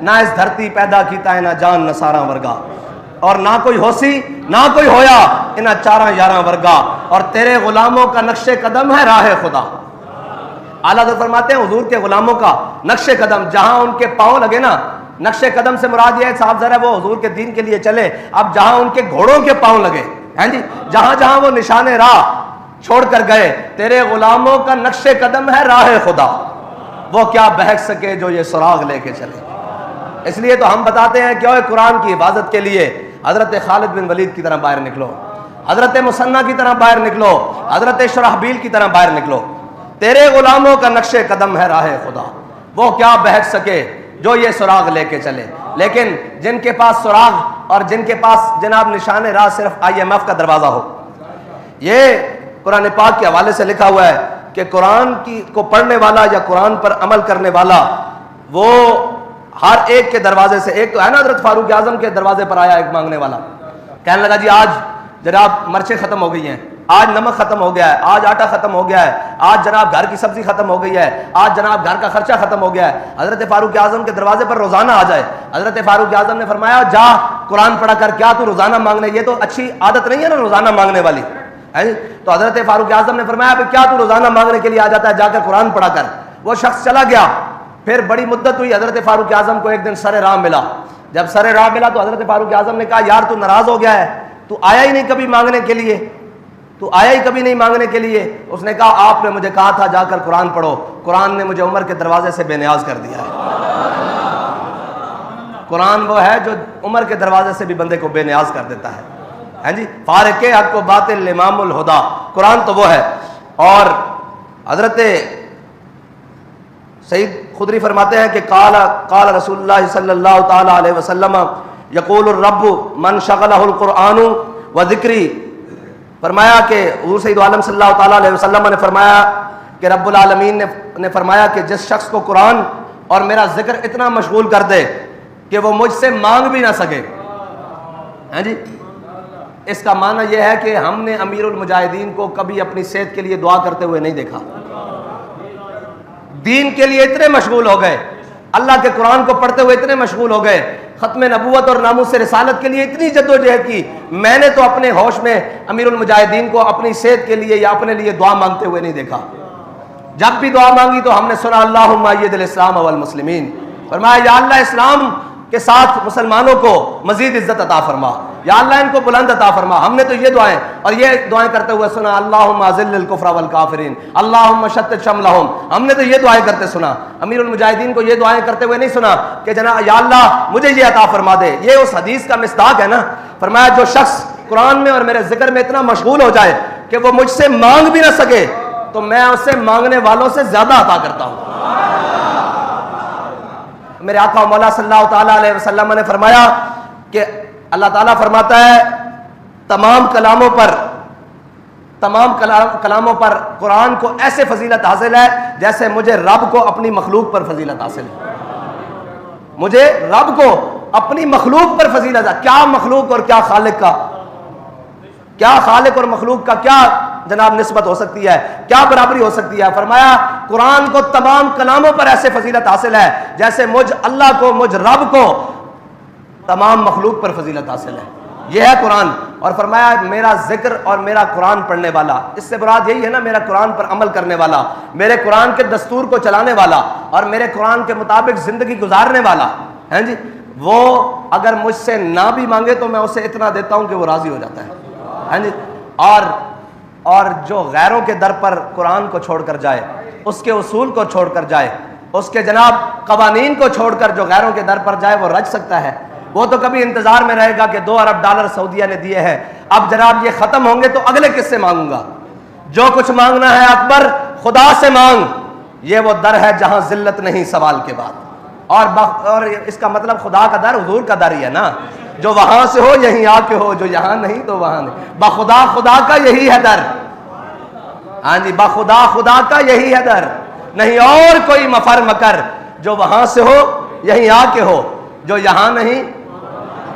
نہ اس دھرتی پیدا کیتا ہے نہ جان نہ سارا ورگا، اور نہ کوئی ہوسی نہ کوئی ہویا انہاں چاراں یاراں ورگا، اور تیرے غلاموں کا نقش قدم ہے راہ خدا۔ اعلیٰ حضرت فرماتے ہیں حضور کے غلاموں کا نقش قدم، جہاں ان کے پاؤں لگے نا، نقش قدم سے مراد یہ ہے صاحب ذرا وہ حضور کے دین کے لیے چلے، اب جہاں ان کے گھوڑوں کے پاؤں لگے ہیں جی، جہاں جہاں وہ نشان راہ چھوڑ کر گئے، تیرے غلاموں کا نقش قدم ہے راہ خدا، وہ کیا بہک سکے جو یہ سراغ لے کے چلے۔ اس لیے تو ہم بتاتے ہیں کہ اوے قرآن کی حفاظت کے لیے حضرت خالد بن ولید کی طرح باہر نکلو، حضرت مثنہ کی طرح باہر نکلو، حضرت شرحبیل کی طرح باہر نکلو، تیرے غلاموں کا نقش قدم ہے راہ خدا، وہ کیا بہک سکے جو یہ سراغ لے کے چلے۔ لیکن جن کے پاس سراغ اور جن کے پاس جناب نشان راہ صرف IMF کا دروازہ ہو، یہ قرآن پاک کے حوالے سے لکھا ہوا ہے کہ قرآن کو پڑھنے والا یا قرآن پر عمل کرنے والا وہ ہر ایک کے دروازے سے، ایک تو ہے نا حضرت فاروق اعظم کے دروازے پر آیا ایک مانگنے والا، کہنے لگا جی آج جناب مرچیں ختم ہو گئی ہیں، آج نمک ختم ہو گیا ہے، آج آٹا ختم ہو گیا ہے، آج جناب گھر کی سبزی ختم ہو گئی ہے، آج جناب گھر کا خرچہ ختم ہو گیا ہے، حضرت فاروق اعظم کے دروازے پر روزانہ آ جائے۔ حضرت فاروق اعظم نے فرمایا جا قرآن پڑھا کر، کیا تو روزانہ مانگنے، یہ تو اچھی عادت نہیں ہے نا روزانہ مانگنے والی ہے۔ تو حضرت فاروق اعظم نے فرمایا کیا تو روزانہ مانگنے کے لیے آ جاتا ہے، جا کر قرآن پڑھا کر۔ وہ شخص چلا گیا، پھر بڑی مدت ہوئی، حضرت فاروق اعظم کو ایک دن سر راہ ملا۔ جب سر راہ ملا تو حضرت فاروق اعظم نے کہا یار تو ناراض ہو گیا ہے، تو آیا ہی نہیں کبھی مانگنے کے لیے، تو آیا ہی کبھی نہیں مانگنے کے لیے۔ اس نے کہا آپ نے مجھے کہا تھا جا کر قرآن پڑھو، قرآن نے مجھے عمر کے دروازے سے بے نیاز کر دیا ہے۔ قرآن وہ ہے جو عمر کے دروازے سے بھی بندے کو بے نیاز کر دیتا ہے، ہیں جی، فارق حق و باطل امام الہدا، قرآن تو وہ ہے۔ اور حضرت سعید خدری فرماتے ہیں کہ قال رسول اللہ صلی اللہ تعالی علیہ وسلم یقول الرب من شغلہ القرآن و ذکری، فرمایا کہ حضور سید عالم صلی اللہ تعالی علیہ وسلم نے فرمایا کہ رب العالمین نے فرمایا کہ جس شخص کو قرآن اور میرا ذکر اتنا مشغول کر دے کہ وہ مجھ سے مانگ بھی نہ سکے، ہیں جی، اس کا معنی یہ ہے کہ ہم نے امیر المجاہدین کو کبھی اپنی صحت کے لیے دعا کرتے ہوئے نہیں دیکھا، دین کے لیے اتنے مشغول ہو گئے، اللہ کے قرآن کو پڑھتے ہوئے اتنے مشغول ہو گئے، ختم نبوت اور ناموس رسالت کے لیے اتنی جدوجہد کی، میں نے تو اپنے ہوش میں امیر المجاہدین کو اپنی صحت کے لیے یا اپنے لیے دعا مانگتے ہوئے نہیں دیکھا۔ جب بھی دعا مانگی تو ہم نے سنا اللہم اید الاسلام والمسلمین، فرمایا یا اللہ اسلام کے ساتھ مسلمانوں کو مزید عزت عطا فرما، یا اللہ ان کو بلند عطا فرما۔ ہم نے تو یہ دعائیں اور یہ دعائیں کرتے ہوئے سنا اللہم اذل الکفر والکافرین اللہم شتت شملہم، ہم نے تو یہ دعائیں کرتے سنا۔ امیر المجاہدین کو یہ دعائیں کرتے ہوئے نہیں سنا کہ جناب یا اللہ مجھے یہ عطا فرما دے۔ یہ اس حدیث کا مصداق ہے نا، فرمایا جو شخص قرآن میں اور میرے ذکر میں اتنا مشغول ہو جائے کہ وہ مجھ سے مانگ بھی نہ سکے تو میں اس سے مانگنے والوں سے زیادہ عطا کرتا ہوں۔ میرے آقا مولا صلی اللہ تعالیٰ علیہ وسلم نے فرمایا کہ اللہ تعالیٰ فرماتا ہے تمام کلاموں پر قرآن کو ایسے فضیلت حاصل ہے جیسے مجھے رب کو اپنی مخلوق پر فضیلت حاصل ہے، مجھے رب کو اپنی مخلوق پر فضیلت ہے۔ کیا مخلوق اور کیا خالق کا، کیا خالق اور مخلوق کا کیا جناب نسبت ہو سکتی ہے، کیا برابری ہو سکتی ہے؟ فرمایا قرآن کو تمام کلاموں پر ایسے فضیلت حاصل ہے جیسے مجھ اللہ کو، مجھ رب کو تمام مخلوق پر فضیلت حاصل ہے، یہ ہے قرآن۔ اور فرمایا میرا ذکر اور میرا قرآن پڑھنے والا، اس سے مراد یہی ہے نا میرا قرآن پر عمل کرنے والا، میرے قرآن کے دستور کو چلانے والا اور میرے قرآن کے مطابق زندگی گزارنے والا، ہیں جی، وہ اگر مجھ سے نہ بھی مانگے تو میں اسے اتنا دیتا ہوں کہ وہ راضی ہو جاتا ہے، ہیں جی۔ اور جو غیروں کے در پر قرآن کو چھوڑ کر جائے، اس کے اصول کو چھوڑ کر جائے، اس کے جناب قوانین کو چھوڑ کر جو غیروں کے در پر جائے وہ رج سکتا ہے، وہ تو کبھی انتظار میں رہے گا کہ 2 ارب ڈالر سعودیہ نے دیے ہیں، اب جناب یہ ختم ہوں گے تو اگلے کس سے مانگوں گا؟ جو کچھ مانگنا ہے اکبر خدا سے مانگ، یہ وہ در ہے جہاں ذلت نہیں سوال کے بعد۔ اور اس کا مطلب خدا کا در حضور کا در ہی ہے نا، جو وہاں سے ہو یہیں آ کے ہو، جو یہاں نہیں تو وہاں نہیں، بخدا خدا کا یہی ہے در، ہاں جی، بخدا خدا کا یہی ہے در، نہیں اور کوئی مفر مکر، جو وہاں سے ہو یہیں آ کے ہو، جو یہاں نہیں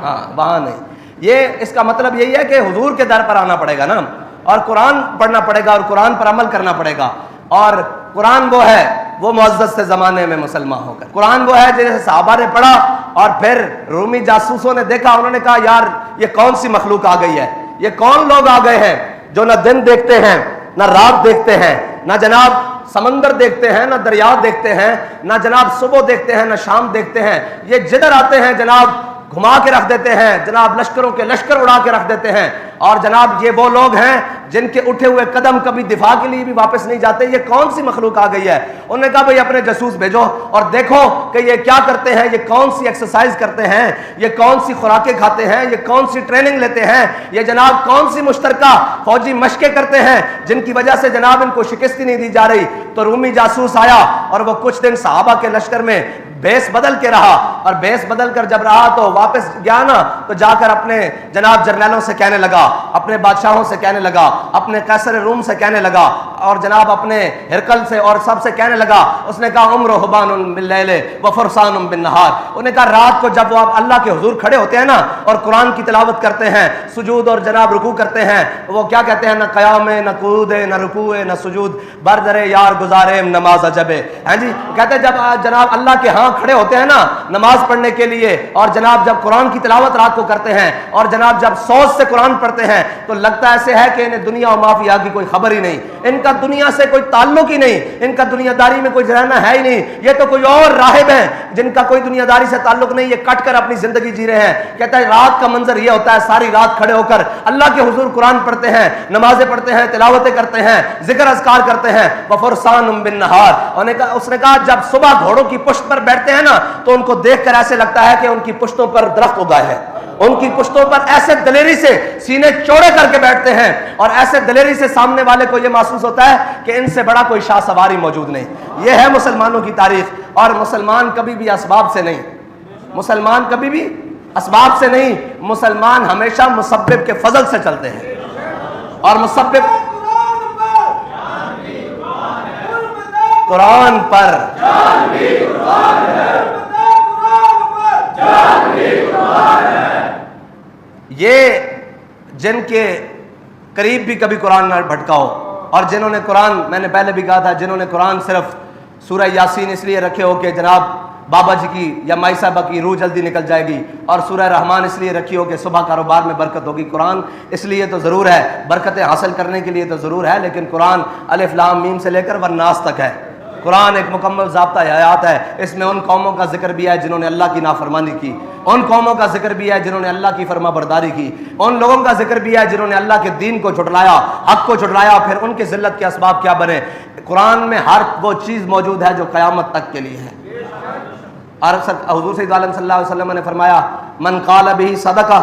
ہاں وہاں نہیں۔ یہ اس کا مطلب یہی ہے کہ حضور کے در پر آنا پڑے گا نا، اور قرآن پڑھنا پڑے گا اور قرآن پر عمل کرنا پڑے گا۔ اور قرآن وہ ہے وہ معزز سے زمانے میں مسلمان ہو کر. قرآن وہ ہے جسے صحابہ نے پڑھا اور پھر رومی جاسوسوں نے دیکھا, انہوں نے کہا یار یہ کون سی مخلوق آ گئی ہے, یہ کون لوگ آ گئے ہیں جو نہ دن دیکھتے ہیں نہ رات دیکھتے ہیں, نہ جناب سمندر دیکھتے ہیں, نہ دریا دیکھتے ہیں, نہ جناب صبح دیکھتے ہیں, نہ شام دیکھتے ہیں. یہ جدھر آتے ہیں جناب گھما کے رکھ دیتے ہیں, جناب لشکروں کے لشکر اڑا کے رکھ دیتے ہیں. اور جناب یہ وہ لوگ ہیں جن کے اٹھے ہوئے قدم کبھی دفاع کے لیے بھی واپس نہیں جاتے. یہ کون سی مخلوق آ گئی ہے؟ انہوں نے کہا بھئی اپنے جاسوس بھیجو اور دیکھو کہ یہ کیا کرتے ہیں, یہ کون سی ایکسرسائز کرتے ہیں, یہ کون سی خوراکیں کھاتے ہیں, یہ کون سی ٹریننگ لیتے ہیں, یہ جناب کون سی مشترکہ فوجی مشقیں کرتے ہیں جن کی وجہ سے جناب ان کو شکست ہی نہیں دی جا رہی. تو رومی جاسوس آیا اور وہ کچھ دن صحابہ کے لشکر میں بیس بدل کے رہا, اور بیس بدل کر جب رہا تو واپس گیا نا, تو جا کر اپنے جناب جرنیلوں سے کہنے لگا, اپنے بادشاہوں سے کہنے لگا, اپنے قیصر روم سے کہنے لگا, اور جناب اپنے ہرکل سے اور سب سے کہنے لگا. اس نے کہا عمر حبان باللیل و فرسان بالنہار. انہوں نے کہا رات کو جب وہ آپ اللہ کے حضور کھڑے ہوتے ہیں نا اور قرآن کی تلاوت کرتے ہیں, سجود اور جناب رکوع کرتے ہیں, وہ کیا کہتے ہیں, نہ قیام نہ قعود نہ رکوع نہ سجود, بردرے یار گزارے نماز عجبے. ہاں جی, کہتے ہیں جب جناب اللہ کے ہاں کھڑے ہوتے ہیں نا نماز پڑھنے کے لیے, اور جناب جب قرآن کی تلاوت رات کو کرتے ہیں, اور جناب جب سوچ سے قرآن پڑھتے ہیں, تو لگتا ایسے ہے کہ انہیں دنیا و مافیا کی کوئی خبر ہی نہیں, ان کا دنیا سے کوئی تعلق ہی نہیں, ان کا دنیا داری میں کوئی رہنا ہے ہی نہیں. یہ تو کوئی اور راہب ہیں جن کا کوئی دنیا داری سے تعلق نہیں, یہ کٹ کر اپنی زندگی جی رہے ہیں. کہتا ہے رات کا منظر یہ ہوتا ہے, ساری رات کھڑے ہو کر اللہ کے حضور قرآن پڑھتے ہیں, نمازیں پڑھتے ہیں, تلاوتیں کرتے ہیں, ذکر اذکار کرتے ہیں. وفرسان بالنہار. اس نے کہا جب صبح گھوڑوں کی پشت پر بیٹھتے ہیں نا تو ان کو دیکھ کر ایسے لگتا ہے کہ ان کی پشتوں پر درخت اگائے ہیں, ان کی پشتوں پر ایسے دلیری سے سینے چوڑے کر کے بیٹھتے ہیں, اور ایسے دلیری سے سامنے والے کو یہ محسوس ہوتا ہے کہ ان سے بڑا کوئی شاہ سواری موجود نہیں. یہ ہے مسلمانوں کی تاریخ. اور مسلمان کبھی بھی اسباب سے نہیں, مسلمان کبھی بھی اسباب سے نہیں, مسلمان ہمیشہ مسبب کے فضل سے چلتے ہیں. اور مسبب قرآن پر, یہ جن کے قریب بھی کبھی قرآن نہ بھٹکا ہو, اور جنہوں نے قرآن, میں نے پہلے بھی کہا تھا, جنہوں نے قرآن صرف سورہ یاسین اس لیے رکھے ہو کہ جناب بابا جی کی یا مائی صاحبہ کی روح جلدی نکل جائے گی, اور سورہ رحمان اس لیے رکھی ہو کہ صبح کاروبار میں برکت ہوگی. قرآن اس لیے تو ضرور ہے, برکتیں حاصل کرنے کے لیے تو ضرور ہے, لیکن قرآن الف لام میم سے لے کر والناس تک ہے. قرآن ایک مکمل ضابطہ حیات ہے. اس میں ان قوموں کا ذکر بھی ہے جنہوں نے اللہ کی نافرمانی کی, ان قوموں کا ذکر بھی ہے جنہوں نے اللہ کی فرما برداری کی, ان لوگوں کا ذکر بھی ہے جنہوں نے اللہ کے دین کو جھٹلایا, حق کو جھٹلایا, پھر ان کی ذلت کے اسباب کیا بنے. قرآن میں ہر وہ چیز موجود ہے جو قیامت تک کے لیے ہے. اور حضور صلی اللہ علیہ وسلم نے فرمایا من قال به صدقہ,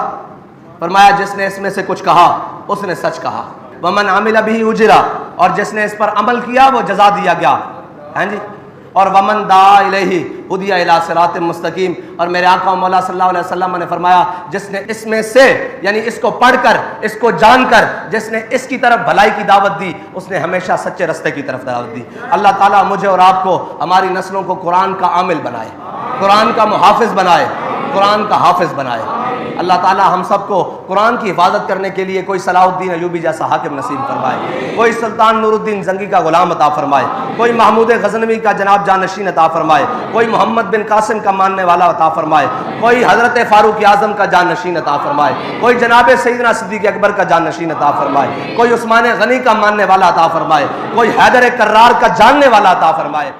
فرمایا جس نے اس میں سے کچھ کہا اس نے سچ کہا. ومن عمل به اجرا, اور جس نے اس پر عمل کیا وہ جزا دیا گیا. ہاں جی. اور ومن دعا الیہ ہدی الی صراط مستقیم. اور میرے آقا و مولا صلی اللہ علیہ وسلم نے فرمایا جس نے اس میں سے, یعنی اس کو پڑھ کر, اس کو جان کر, جس نے اس کی طرف بھلائی کی دعوت دی, اس نے ہمیشہ سچے رستے کی طرف دعوت دی. اللہ تعالیٰ مجھے اور آپ کو, ہماری نسلوں کو قرآن کا عامل بنائے, قرآن کا محافظ بنائے, قرآن کا حافظ بنائے. اللہ تعالیٰ ہم سب کو قرآن کی حفاظت کرنے کے لیے کوئی صلاح الدین ایوبی جیسا حاکم نصیب فرمائے, کوئی سلطان نور الدین زنگی کا غلام عطا فرمائے, کوئی محمود غزنوی کا جناب جانشین عطا فرمائے, کوئی محمد بن قاسم کا ماننے والا عطا فرمائے, کوئی حضرت فاروق اعظم کا جانشین عطا فرمائے, کوئی جناب سیدنا صدیق اکبر کا جانشین عطا فرمائے, کوئی عثمان غنی کا ماننے والا عطا فرمائے, کوئی حیدر کرار کا جاننے والا عطا فرمائے.